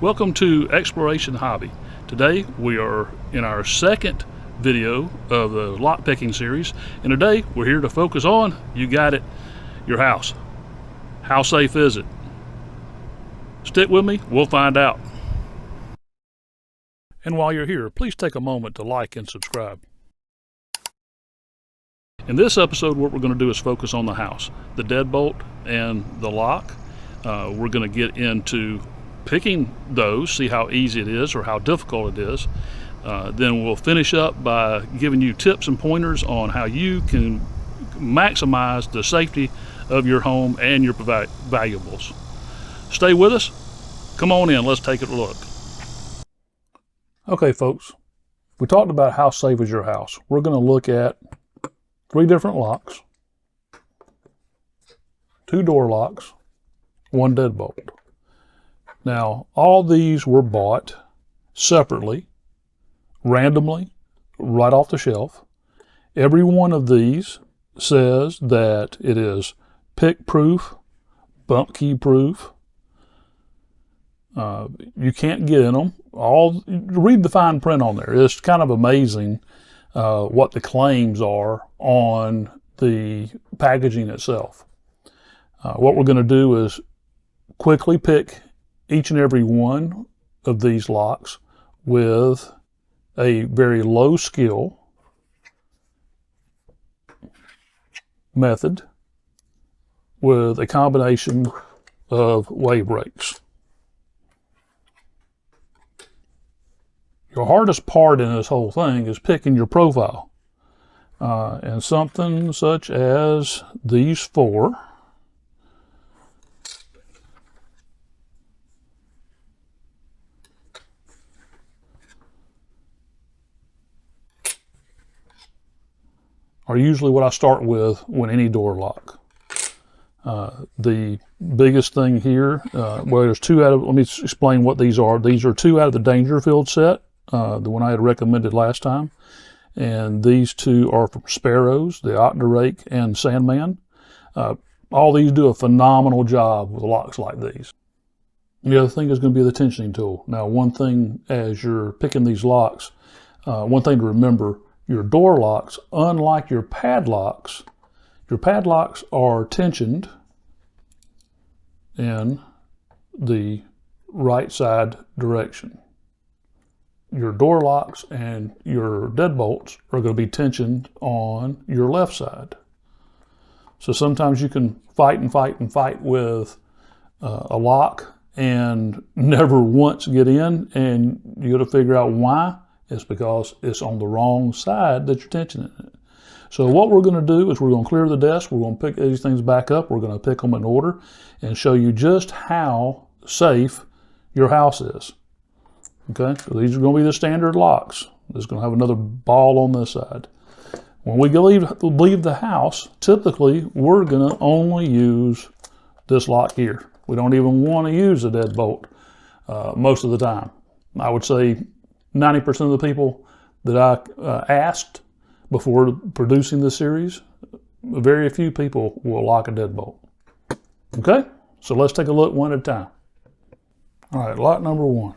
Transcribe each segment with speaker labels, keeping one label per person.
Speaker 1: Welcome to Exploration Hobby. Today we are in our second video of the lock picking series, and today we're here to focus on, you got it, your house. How safe is it? Stick with me, we'll find out. And while you're here, please take a moment to like and subscribe. In this episode, what we're going to do is focus on the house, the deadbolt and the lock. We're going to get into picking those, see how easy it is or how difficult it is. Then we'll finish up by giving you tips and pointers on how you can maximize the safety of your home and your valuables. Stay with us. Come on in, let's take a look. Okay folks, we talked about how safe is your house. We're going to look at 3 different locks, 2 door locks, 1 deadbolt. Now, all these were bought separately, randomly, right off the shelf. Every one of these says that it is pick proof, bump key proof. You can't get in them. Read the fine print on there. It's kind of amazing what the claims are on the packaging itself. What we're going to do is quickly pick each and every one of these locks with a very low skill method with a combination of wave breaks. Your hardest part in this whole thing is picking your profile. And something such as these 4 are usually what I start with when any door lock. The biggest thing here, well, there's 2 out of, let me explain what these are. These are 2 out of the Dangerfield set, the one I had recommended last time. And these 2 are from Sparrows, the Octorake and Sandman. All these do a phenomenal job with locks like these. The other thing is going to be the tensioning tool. Now, one thing as you're picking these locks, one thing to remember, your door locks, unlike your padlocks are tensioned in the right side direction. Your door locks and your deadbolts are going to be tensioned on your left side. So sometimes you can fight with a lock and never once get in, and you got to figure out why. It's because it's on the wrong side that you're tensioning it. So what we're going to do is we're going to clear the desk, we're going to pick these things back up, we're going to pick them in order and show you just how safe your house is. Okay, so these are going to be the standard locks. This is going to have another ball on this side. When we leave the house, typically we're going to only use this lock here. We don't even want to use the deadbolt most of the time. I would say 90% of the people that I asked before producing this series, very few people will lock a deadbolt. Okay, so let's take a look one at a time. All right, lock number 1.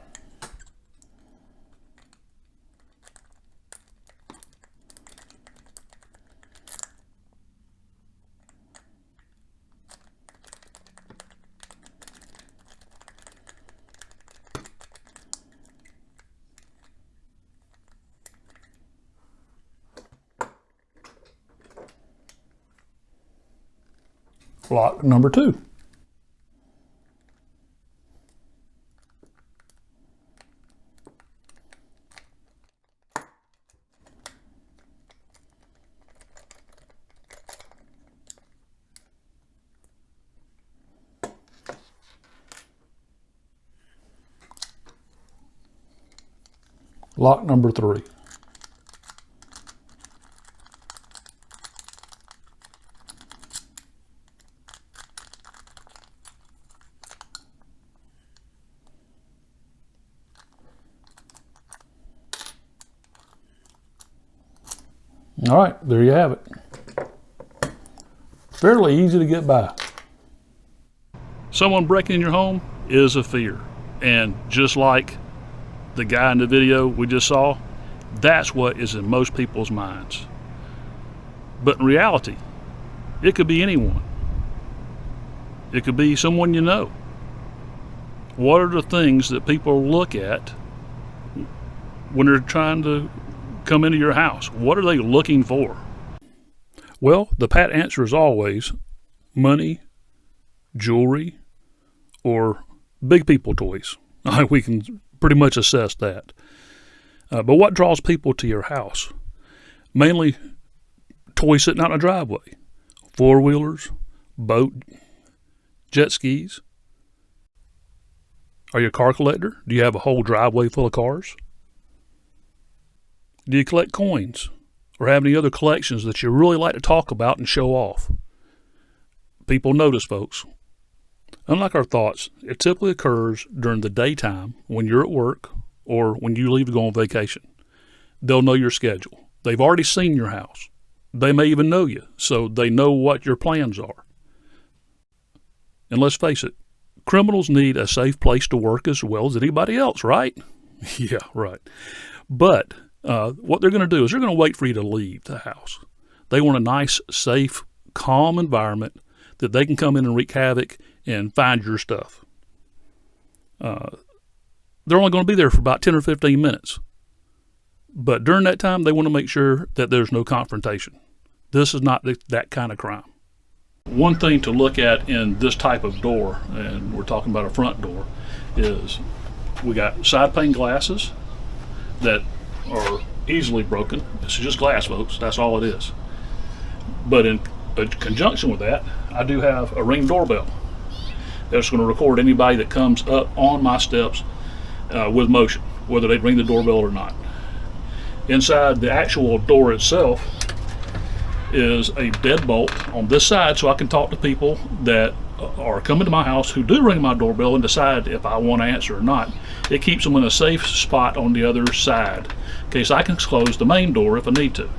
Speaker 1: Lock number 2. Lock number 3. All right, there you have it. Fairly easy to get by. Someone breaking in your home is a fear. And just like the guy in the video we just saw, that's what is in most people's minds. But in reality, it could be anyone. It could be someone you know. What are the things that people look at when they're trying to come into your house? What are they looking for? Well, the pat answer is always money, jewelry, or big people toys. We can pretty much assess that. But what draws people to your house? Mainly toys sitting out in a driveway. Four-wheelers, boat, jet skis. Are you a car collector? Do you have a whole driveway full of cars? Do you collect coins or have any other collections that you really like to talk about and show off? People notice, folks. Unlike our thoughts, it typically occurs during the daytime when you're at work or when you leave to go on vacation. They'll know your schedule. They've already seen your house. They may even know you, so they know what your plans are. And let's face it, criminals need a safe place to work as well as anybody else, right? Yeah, right. But what they're going to do is they're going to wait for you to leave the house. They want a nice, safe, calm environment that they can come in and wreak havoc and find your stuff. They're only going to be there for about 10 or 15 minutes. But during that time, they want to make sure that there's no confrontation. This is not that kind of crime. One thing to look at in this type of door, and we're talking about a front door, is we got side pane glasses that are easily broken. It's just glass, folks. That's all it is. But in conjunction with that, I do have a Ring doorbell that's going to record anybody that comes up on my steps with motion, whether they ring the doorbell or not. Inside the actual door itself is a deadbolt on this side, so I can talk to people that are coming to my house who do ring my doorbell and decide if I want to answer or not. It keeps them in a safe spot on the other side in case I can close the main door if I need to.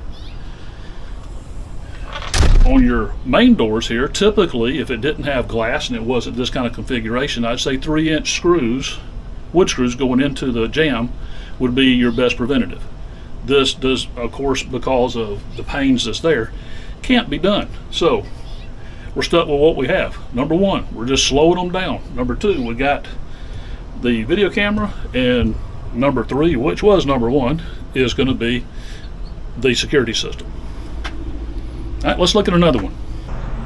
Speaker 1: On your main doors here, typically if it didn't have glass and it wasn't this kind of configuration, I'd say 3-inch screws, wood screws going into the jamb would be your best preventative. This does, of course, because of the panes that's there, can't be done. So we're stuck with what we have. Number one, we're just slowing them down. Number two, we got the video camera, and number three, which was number one, is going to be the security system. All right, let's look at another one.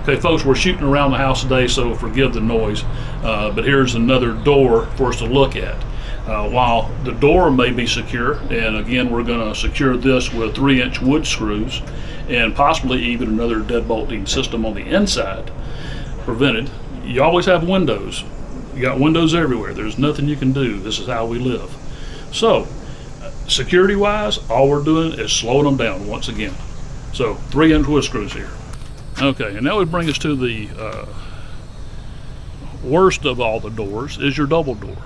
Speaker 1: Okay, folks, we're shooting around the house today, so forgive the noise, but here's another door for us to look at. While the door may be secure, and again, we're going to secure this with 3-inch wood screws and possibly even another deadbolting system on the inside prevented, you always have windows. You got windows everywhere. There's nothing you can do. This is how we live. So, security-wise, all we're doing is slowing them down once again. So, 3-inch wood screws here. Okay, and that would bring us to the worst of all the doors is your double door.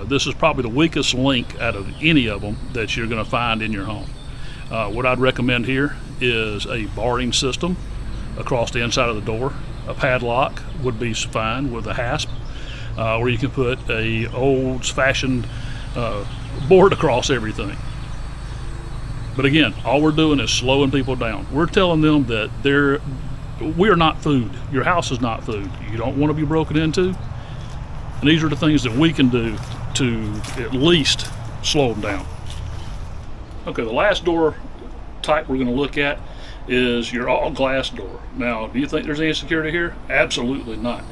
Speaker 1: This is probably the weakest link out of any of them that you're going to find in your home. What I'd recommend here is a barring system across the inside of the door. A padlock would be fine with a hasp, or you can put a old-fashioned board across everything. But again, all we're doing is slowing people down. We're telling them that we are not food. Your house is not food. You don't want to be broken into. And these are the things that we can do to at least slow them down. Okay, the last door type we're going to look at is your all-glass door. Now, do you think there's any security here? Absolutely not.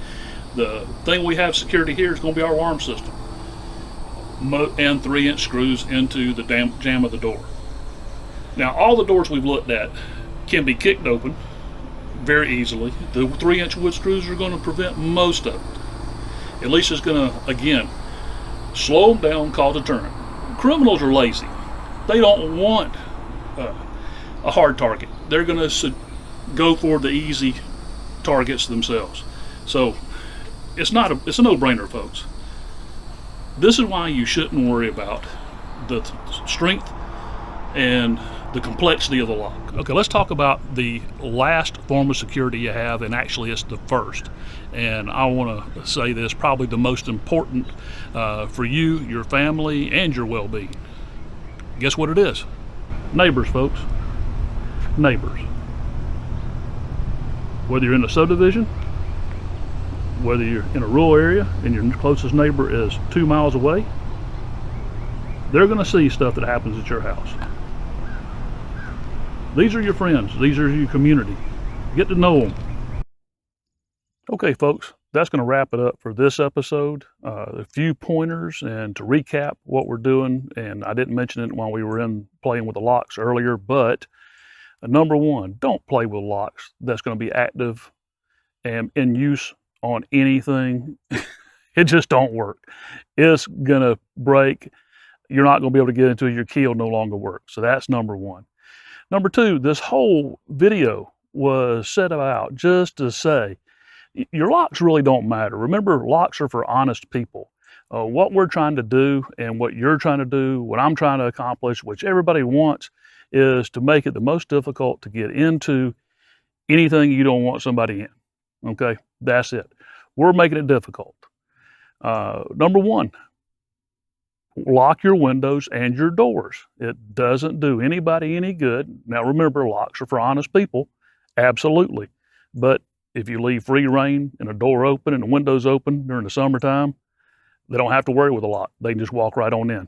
Speaker 1: The thing we have security here is going to be our alarm system and 3-inch screws into the jamb of the door. Now, all the doors we've looked at can be kicked open very easily. The 3-inch wood screws are going to prevent most of it. At least it's going to, again, slow them down, cause a deterrent. Criminals are lazy. They don't want a hard target. They're going to go for the easy targets themselves. So it's a no-brainer, folks. This is why you shouldn't worry about the strength and the complexity of the lock. Okay, let's talk about the last form of security you have, and actually it's the first. And I want to say this, probably the most important for you, your family, and your well-being. Guess what it is? Neighbors, folks. Neighbors. Whether you're in a subdivision, whether you're in a rural area and your closest neighbor is 2 miles away, they're going to see stuff that happens at your house. These are your friends. These are your community. Get to know them. Okay, folks, that's going to wrap it up for this episode. A few pointers, and to recap what we're doing, and I didn't mention it while we were playing with the locks earlier, but number one, don't play with locks that's going to be active and in use on anything. It just don't work. It's going to break. You're not going to be able to get into it. Your key will no longer work. So that's number one. Number two, this whole video was set about just to say, your locks really don't matter. Remember, locks are for honest people. What we're trying to do and what you're trying to do, what I'm trying to accomplish, which everybody wants, is to make it the most difficult to get into anything you don't want somebody in. Okay, that's it. We're making it difficult. Number one, lock your windows and your doors. It doesn't do anybody any good. Now remember, locks are for honest people, absolutely. But if you leave free rein and a door open and the windows open during the summertime, they don't have to worry with a lock. They can just walk right on in.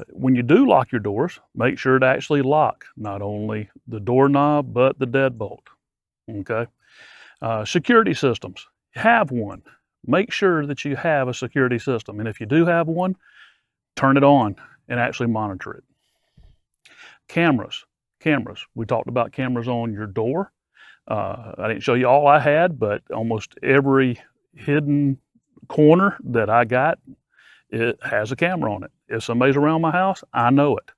Speaker 1: When you do lock your doors, make sure to actually lock not only the doorknob, but the deadbolt. Okay. Security systems. Have one. Make sure that you have a security system. And if you do have one, turn it on and actually monitor it. Cameras. Cameras. We talked about cameras on your door. I didn't show you all I had, but almost every hidden corner that I got, it has a camera on it. If somebody's around my house, I know it.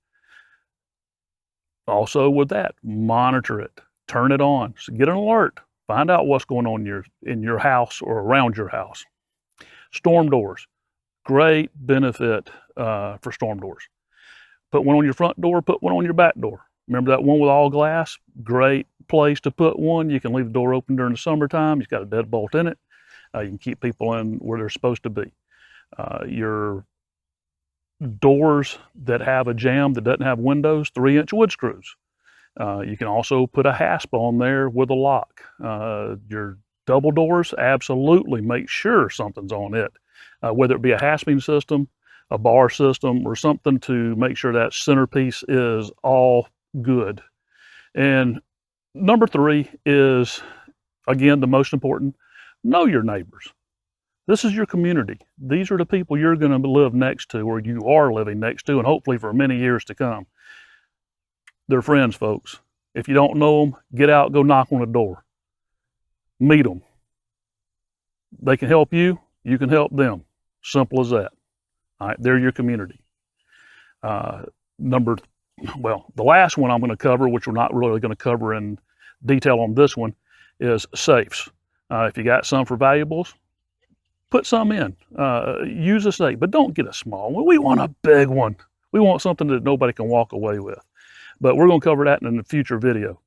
Speaker 1: Also with that, monitor it, turn it on, so get an alert, find out what's going on in your house or around your house. Storm doors, great benefit for storm doors. Put one on your front door, put one on your back door. Remember that one with all glass? Great place to put one. You can leave the door open during the summertime. It's got a deadbolt in it. You can keep people in where they're supposed to be. Your doors that have a jamb that doesn't have windows, 3-inch wood screws. You can also put a hasp on there with a lock. Your double doors, absolutely make sure something's on it, whether it be a hasping system, a bar system, or something to make sure that centerpiece is all good. And number three is, again, the most important, know your neighbors. This is your community. These are the people you're going to live next to, or you are living next to, and hopefully for many years to come. They're friends, folks. If you don't know them, get out, go knock on the door. Meet them. They can help you. You can help them. Simple as that. All right, they're your community. The last one I'm going to cover, which we're not really going to cover in detail on this one, is safes. If you got some for valuables, put some in. Use a safe, but don't get a small one. We want a big one. We want something that nobody can walk away with. But we're going to cover that in a future video.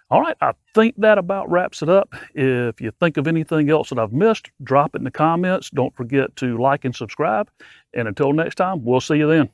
Speaker 1: All right, I think that about wraps it up. If you think of anything else that I've missed, drop it in the comments. Don't forget to like and subscribe. And until next time, we'll see you then.